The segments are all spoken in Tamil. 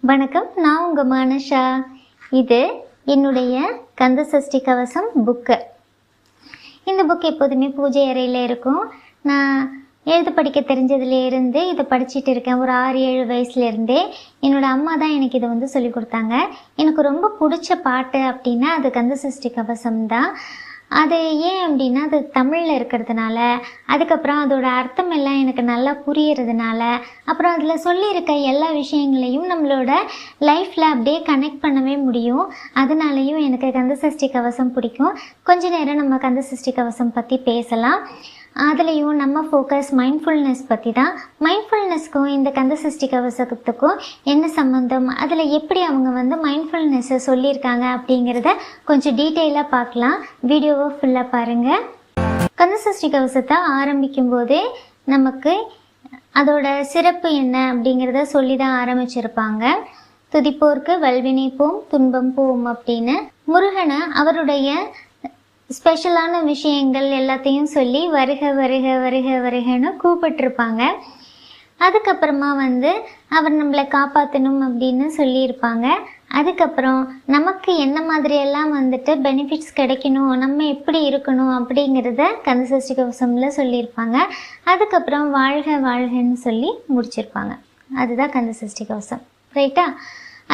வணக்கம், நான் உங்கள் மானஷா. இது என்னுடைய கந்த சஷ்டி கவசம் புக்கு. இந்த புக் எப்போதுமே பூஜை அறையில் இருக்கும். நான் எழுத படிக்க தெரிஞ்சதுலேருந்து இதை படிச்சுட்டு இருக்கேன். ஒரு 6-7 வயசுலேருந்தே என்னோடய அம்மா தான் எனக்கு இதை சொல்லி கொடுத்தாங்க. எனக்கு ரொம்ப பிடிச்ச பாட்டு அப்படின்னா அது கந்த சஷ்டி கவசம் தான். அது ஏன் அப்படின்னா அது தமிழில் இருக்கிறதுனால, அதுக்கப்புறம் அதோட அர்த்தம் எல்லாம் எனக்கு நல்லா புரியறதுனால, அப்புறம் அதில் சொல்லியிருக்க எல்லா விஷயங்களையும் நம்மளோட லைஃப்பில் அப்படியே கனெக்ட் பண்ணவே முடியும். அதனாலையும் எனக்கு கந்த சஷ்டி கவசம் பிடிக்கும். கொஞ்ச நேரம் நம்ம கந்த சஷ்டி கவசம் பற்றி பேசலாம். அதுலேயும் நம்ம ஃபோக்கஸ் மைண்ட்ஃபுல்னஸ் பற்றி தான். மைண்ட்ஃபுல்னஸ்க்கும் இந்த கந்த சஷ்டி கவசத்துக்கும் என்ன சம்மந்தம், அதில் எப்படி அவங்க மைண்ட்ஃபுல்னஸை சொல்லியிருக்காங்க அப்படிங்கிறத கொஞ்சம் டீட்டெயிலாக பார்க்கலாம். வீடியோவை ஃபுல்லாக பாருங்கள். கந்த சஷ்டி கவசத்தை ஆரம்பிக்கும் போதே நமக்கு அதோட சிறப்பு என்ன அப்படிங்கிறத சொல்லி தான் ஆரம்பிச்சிருப்பாங்க. துதிப்போர்க்கு வல்வினை போம் துன்பம் போம் அப்படின்னு முருகனை அவருடைய ஸ்பெஷலான விஷயங்கள் எல்லாத்தையும் சொல்லி வருக வருக வருக வருகன்னு கூப்பிட்டுருப்பாங்க. அதுக்கப்புறமா அவர் நம்மளை காப்பாற்றணும் அப்படின்னு சொல்லியிருப்பாங்க. அதுக்கப்புறம் நமக்கு என்ன மாதிரியெல்லாம் பெனிஃபிட்ஸ் கிடைக்கணும், நம்ம எப்படி இருக்கணும் அப்படிங்கிறத கந்த சஷ்டி கவசமில் சொல்லியிருப்பாங்க. அதுக்கப்புறம் வாழ்க வாழ்கன்னு சொல்லி முடிச்சிருப்பாங்க. அதுதான் கந்த சஷ்டி கவசம், ரைட்டா?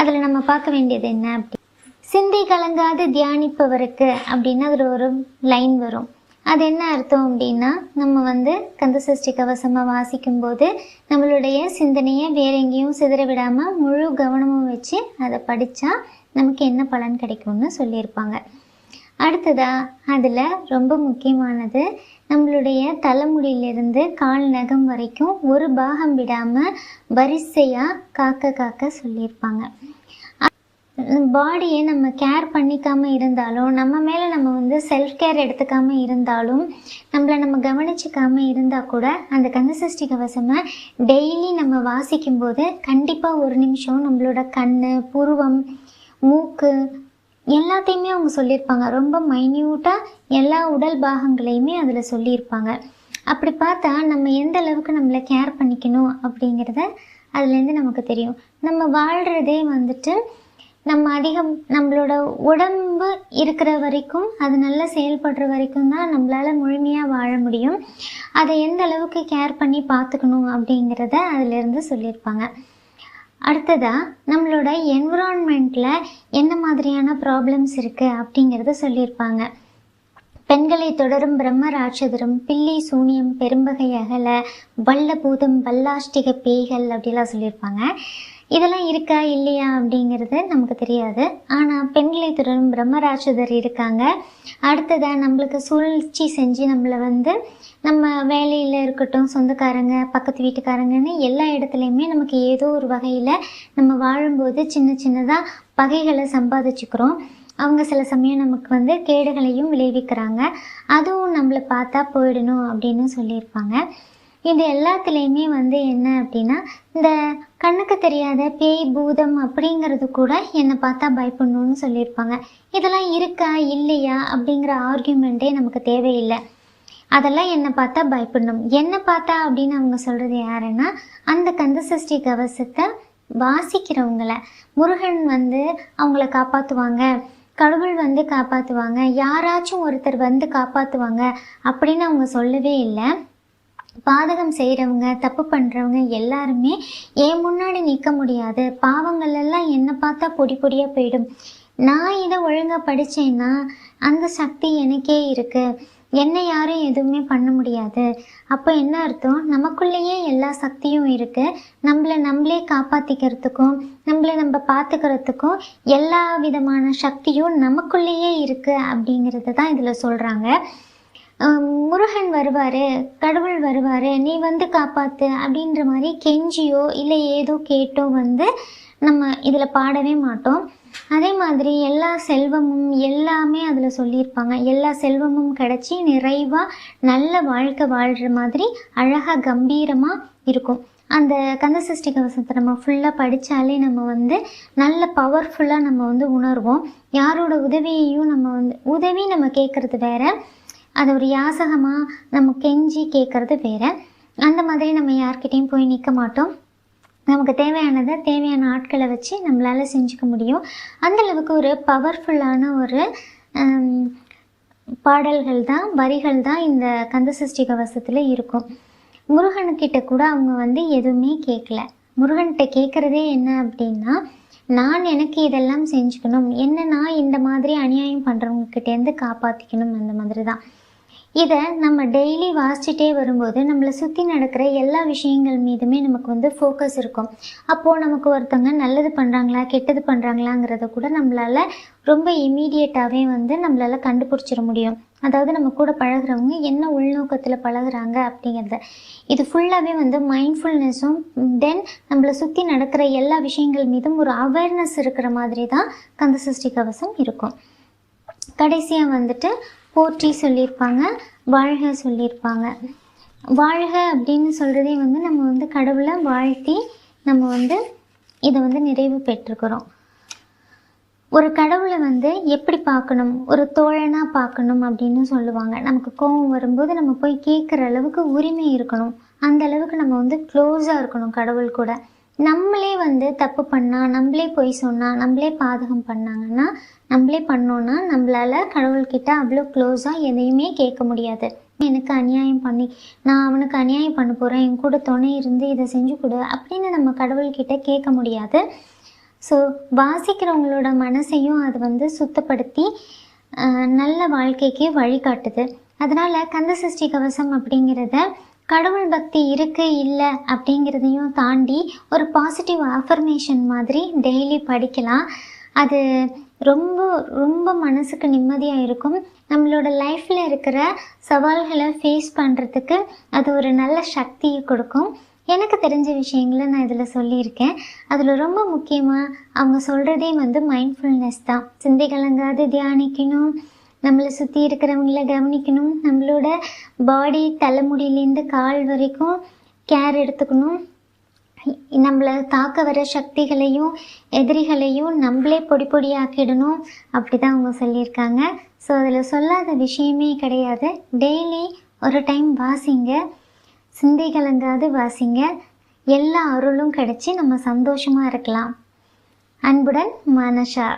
அதில் நம்ம பார்க்க வேண்டியது என்ன அப்படி, சிந்தை கலங்காது தியானிப்பவருக்கு அப்படின்னு அதில் ஒரு லைன் வரும். அது என்ன அர்த்தம் அப்படின்னா, நம்ம கந்த சஷ்டி கவசமாக வாசிக்கும்போது நம்மளுடைய சிந்தனையை வேற எங்கேயும் சிதற விடாமல் முழு கவனமும் வச்சு அதை படித்தா நமக்கு என்ன பலன் கிடைக்கும்னு சொல்லியிருப்பாங்க. அடுத்ததாக அதில் ரொம்ப முக்கியமானது, நம்மளுடைய தலைமுடியிலிருந்து கால் நகம் வரைக்கும் ஒரு பாகம் விடாமல் வரிசையாக காக்க காக்க சொல்லியிருப்பாங்க. பாடியை நம்ம கேர் பண்ணிக்காமல் இருந்தாலும், நம்ம மேலே நம்ம செல்ஃப் கேர் எடுத்துக்காமல் இருந்தாலும், நம்மளை நம்ம கவனிச்சிக்காமல் இருந்தால் கூட அந்த கந்த சஷ்டி கவசமை டெய்லி நம்ம வாசிக்கும்போது கண்டிப்பாக ஒரு நிமிஷம் நம்மளோட கண், புருவம், மூக்கு எல்லாத்தையுமே அவங்க சொல்லியிருப்பாங்க. ரொம்ப மைன்யூட்டாக எல்லா உடல் பாகங்களையுமே அதில் சொல்லியிருப்பாங்க. அப்படி பார்த்தா நம்ம எந்த அளவுக்கு நம்மளை கேர் பண்ணிக்கணும் அப்படிங்கிறத அதுலேருந்து நமக்கு தெரியும். நம்ம வாழ்கிறதே நம்ம அதிகம் நம்மளோட உடம்பு இருக்கிற வரைக்கும், அது நல்லா செயல்படுற வரைக்கும் தான் நம்மளால் முழுமையாக வாழ முடியும். அதை எந்த அளவுக்கு கேர் பண்ணி பார்த்துக்கணும் அப்படிங்கிறத அதிலேருந்து சொல்லியிருப்பாங்க. அடுத்ததாக நம்மளோட என்விரான்மெண்ட்டில் என்ன மாதிரியான ப்ராப்ளம்ஸ் இருக்குது அப்படிங்கிறத சொல்லியிருப்பாங்க. பெண்களை தொடரும் பிரம்ம ராட்சதரும் பில்லி சூனியம் பெரும்பகை அகல வல்ல பூதம் வல்லாஷ்டிக பேய்கள் அப்படிலாம் சொல்லியிருப்பாங்க. இதெல்லாம் இருக்கா இல்லையா அப்படிங்கிறது நமக்கு தெரியாது. ஆனால் பெண்களை தொடரும் பிரம்மராட்சதர் இருக்காங்க. அடுத்ததாக நம்மளுக்கு சூழ்ச்சி செஞ்சு நம்மளை நம்ம வேலையில் இருக்கட்டும், சொந்தக்காரங்க, பக்கத்து வீட்டுக்காரங்கன்னு எல்லா இடத்துலையுமே நமக்கு ஏதோ ஒரு வகையில் நம்ம வாழும்போது சின்ன சின்னதாக பகைகளை சம்பாதிச்சுக்கிறோம். அவங்க சில சமயம் நமக்கு கேடுகளையும் விளைவிக்கிறாங்க. அதுவும் நம்மளை பார்த்தா போயிடணும் அப்படின்னு சொல்லியிருப்பாங்க. இது எல்லாத்துலேயுமே என்ன அப்படின்னா, இந்த கண்ணுக்கு தெரியாத பேய் பூதம் அப்படிங்கிறது கூட என்னை பார்த்தா பயப்படணும்னு சொல்லியிருப்பாங்க. இதெல்லாம் இருக்கா இல்லையா அப்படிங்கிற ஆர்கியூமெண்ட்டே நமக்கு தேவையில்லை. அதெல்லாம் என்னை பார்த்தா பயப்படணும். என்னை பார்த்தா அப்படின்னு அவங்க சொல்கிறது யாருன்னா, அந்த கந்த சஷ்டி கவசத்தை வாசிக்கிறவங்கள. முருகன் அவங்கள காப்பாற்றுவாங்க, கடவுள் காப்பாற்றுவாங்க, யாராச்சும் ஒருத்தர் காப்பாற்றுவாங்க அப்படின்னு அவங்க சொல்லவே இல்லை. பாதகம் செய்கிறவங்க, தப்பு பண்ணுறவங்க எல்லாருமே என் முன்னாடி நிற்க முடியாது. பாவங்கள் எல்லாம் என்னை பார்த்தா பொடி பொடியாக போயிடும். நான் இதை ஒழுங்காக படித்தேன்னா அந்த சக்தி எனக்கே இருக்குது. என்னை யாரும் எதுவுமே பண்ண முடியாது. அப்போ என்ன அர்த்தம், நமக்குள்ளேயே எல்லா சக்தியும் இருக்குது. நம்மளே காப்பாற்றிக்கிறதுக்கும் நம்ம பார்த்துக்கிறதுக்கும் எல்லா விதமான சக்தியும் நமக்குள்ளேயே இருக்குது அப்படிங்கிறது தான் இதில் சொல்கிறாங்க. முருகன் வருவார், கடவுள் வருவார், நீ காப்பாற்று அப்படின்ற மாதிரி கெஞ்சியோ இல்லை ஏதோ கேட்டோ நம்ம இதில் பாடவே மாட்டோம். அதே மாதிரி எல்லா செல்வமும் எல்லாமே அதில் சொல்லியிருப்பாங்க. எல்லா செல்வமும் கிடச்சி நிறைவாக நல்ல வாழ்க்கை வாழ்கிற மாதிரி அழகாக கம்பீரமாக இருக்கும். அந்த கந்த சஷ்டி கவசத்தை நம்ம ஃபுல்லாக படித்தாலே நம்ம நல்ல பவர்ஃபுல்லாக நம்ம உணர்வோம். யாரோட உதவியையும் உதவி நம்ம கேட்குறது வேற, அது ஒரு யாசகமாக நம்ம கெஞ்சி கேட்குறது வேறு. அந்த மாதிரி நம்ம யார்கிட்டையும் போய் நிற்க மாட்டோம். நமக்கு தேவையான ஆட்களை வச்சு நம்மளால் செஞ்சுக்க முடியும். அந்தளவுக்கு ஒரு பவர்ஃபுல்லான ஒரு பாடல்கள் தான், வரிகள் தான் இந்த கந்தசஷ்டி கவசத்தில் இருக்கும். முருகன்கிட்ட கூட அவங்க எதுவுமே கேட்கல. முருகன்கிட்ட கேட்குறதே என்ன அப்படின்னா, நான் எனக்கு இதெல்லாம் செஞ்சுக்கணும், என்ன நான் இந்த மாதிரி அநியாயம் பண்ணுறவங்கக்கிட்டேருந்து காப்பாற்றிக்கணும், அந்த மாதிரி தான். இதை நம்ம டெய்லி வாசிச்சுட்டே வரும்போது நம்மளை சுற்றி நடக்கிற எல்லா விஷயங்கள் மீதுமே நமக்கு ஃபோக்கஸ் இருக்கும். அப்போது நமக்கு ஒருத்தவங்க நல்லது பண்ணுறாங்களா கெட்டது பண்ணுறாங்களாங்கிறத கூட நம்மளால் ரொம்ப இமீடியட்டாகவே நம்மளால் கண்டுபிடிச்சிட முடியும். அதாவது நம்ம கூட பழகிறவங்க என்ன உள்நோக்கத்தில் பழகுறாங்க அப்படிங்கிறத. இது ஃபுல்லாகவே மைண்ட்ஃபுல்னஸும் தென் நம்மளை சுற்றி நடக்கிற எல்லா விஷயங்கள் மீதும் ஒரு அவேர்னஸ் இருக்கிற மாதிரி தான் கந்தசஷ்டி கவசம் இருக்கும். கடைசியாக போற்றி சொல்லியிருப்பாங்க, வாழ்க சொல்லியிருப்பாங்க. வாழ்க அப்படின்னு சொல்கிறதே நம்ம கடவுளை வாழ்த்தி நம்ம இதை நிறைவு பெற்றுக்கிறோம். ஒரு கடவுளை எப்படி பார்க்கணும், ஒரு தோழனாக பார்க்கணும் அப்படின்னு சொல்லுவாங்க. நமக்கு கோபம் வரும்போது நம்ம போய் கேட்குற அளவுக்கு உரிமை இருக்கணும். அந்த அளவுக்கு நம்ம க்ளோஸாக இருக்கணும் கடவுள் கூட. நம்மளே தப்பு பண்ணால், நம்மளே பொய் சொன்னால், நம்மளே பாதகம் பண்ணாங்கன்னா, நம்மளே பண்ணோன்னா நம்மளால் கடவுள்கிட்ட அவ்வளோ க்ளோஸாக எதையுமே கேட்க முடியாது. எனக்கு அநியாயம் பண்ணி நான் அவனுக்கு அநியாயம் பண்ண போகிறேன், என் கூட துணை இருந்து இதை செஞ்சு கொடு அப்படின்னு நம்ம கடவுள்கிட்ட கேட்க முடியாது. ஸோ வாசிக்கிறவங்களோட மனசையும் அது சுத்தப்படுத்தி நல்ல வாழ்க்கைக்கு வழிகாட்டுது. அதனால் கந்தசஷ்டி கவசம் அப்படிங்கிறத கடவுள் பக்தி இருக்குது இல்லை அப்படிங்கிறதையும் தாண்டி ஒரு பாசிட்டிவ் அஃபர்மேஷன் மாதிரி டெய்லி படிக்கலாம். அது ரொம்ப ரொம்ப மனசுக்கு நிம்மதியாக இருக்கும். நம்மளோட லைஃப்பில் இருக்கிற சவால்களை ஃபேஸ் பண்ணுறதுக்கு அது ஒரு நல்ல சக்தியை கொடுக்கும். எனக்கு தெரிஞ்ச விஷயங்களை நான் இதில் சொல்லியிருக்கேன். அதில் ரொம்ப முக்கியமாக அவங்க சொல்கிறதே மைண்ட்ஃபுல்னஸ் தான். சிந்தை கலங்காது தியானிக்கணும், நம்மளை சுற்றி இருக்கிறவங்கள கவனிக்கணும், நம்மளோட பாடி தலைமுடியிலேருந்து கால் வரைக்கும் கேர் எடுத்துக்கணும், நம்மளை தாக்க வர சக்திகளையும் எதிரிகளையும் நம்மளே பொடி பொடியாக்கிடணும், அப்படி தான் அவங்க சொல்லியிருக்காங்க. ஸோ அதில் சொல்லாத விஷயமே கிடையாது. டெய்லி ஒரு டைம் வாசிங்க, சிந்தை கலங்காது வாசிங்க, எல்லா அருளும் கிடச்சி நம்ம சந்தோஷமாக இருக்கலாம். அன்புடன் மனஷா.